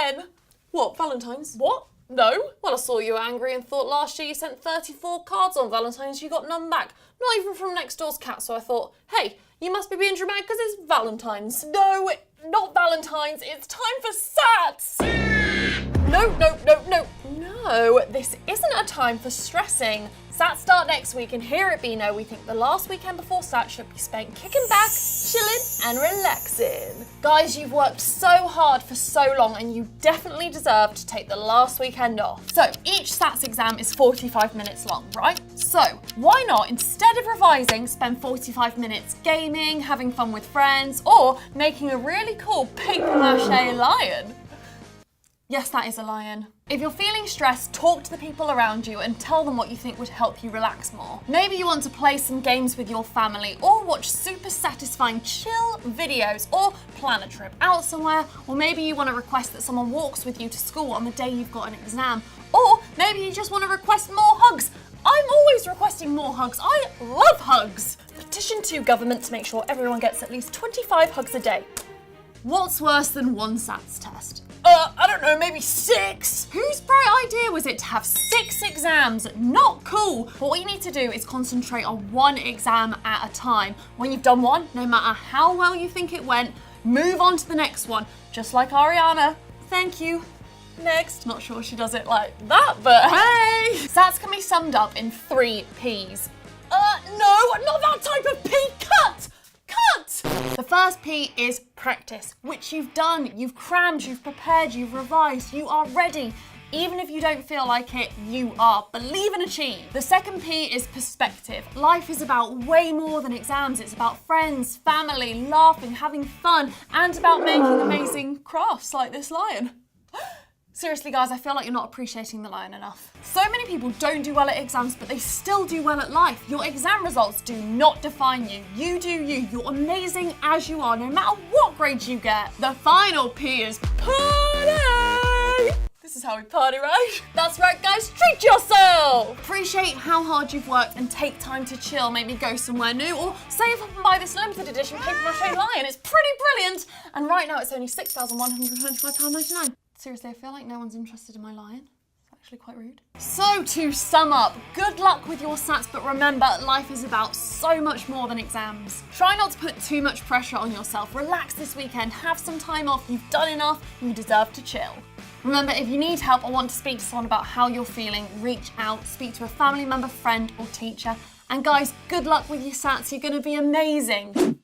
again. What, Valentine's? What? No. Well, I saw you were angry and thought last year you sent 34 cards on Valentine's, you got none back. Not even from next door's cat, so I thought, hey, you must be being dramatic because it's Valentine's. No, not Valentine's, it's time for SATS. No, this isn't a time for stressing. SATS start next week, and here at BEANO, we think the last weekend before SATS should be spent kicking back, chilling and relaxing. Guys, you've worked so hard for so long, and you definitely deserve to take the last weekend off. So each SATS exam is 45 minutes long, right? So why not, instead of revising, spend 45 minutes gaming, having fun with friends, or making a really cool paper-mache lion? Yes, that is a lion. If you're feeling stressed, talk to the people around you and tell them what you think would help you relax more. Maybe you want to play some games with your family, or watch super satisfying chill videos, or plan a trip out somewhere, or maybe you want to request that someone walks with you to school on the day you've got an exam, or maybe you just want to request more hugs. I'm always requesting more hugs. I love hugs. Petition to government to make sure everyone gets at least 25 hugs a day. What's worse than one SATS test? I don't know, maybe 6. Whose bright idea was it to have 6 exams? Not cool. But what you need to do is concentrate on one exam at a time. When you've done one, no matter how well you think it went, move on to the next one. Just like Ariana. Thank you. Next. Not sure she does it like that, but hey! SATS can be summed up in 3 Ps. No, not that type of P. Cut! The first P is practice, which you've done, you've crammed, you've prepared, you've revised, you are ready. Even if you don't feel like it, you are. Believe and achieve. The second P is perspective. Life is about way more than exams. It's about friends, family, laughing, having fun, and about making amazing crafts like this lion. Seriously, guys, I feel like you're not appreciating the lion enough. So many people don't do well at exams, but they still do well at life. Your exam results do not define you. You do you. You're amazing as you are, no matter what grades you get. The final P is party! This is how we party, right? That's right, guys, treat yourself! Appreciate how hard you've worked and take time to chill, maybe go somewhere new, or save up and buy this limited edition paper-mache lion. It's pretty brilliant! And right now it's only £6,125.99. Seriously, I feel like no one's interested in my lion. It's actually quite rude. So to sum up, good luck with your SATs, but remember, life is about so much more than exams. Try not to put too much pressure on yourself. Relax this weekend, have some time off. You've done enough, you deserve to chill. Remember, if you need help or want to speak to someone about how you're feeling, reach out, speak to a family member, friend, or teacher. And guys, good luck with your SATs. You're gonna be amazing.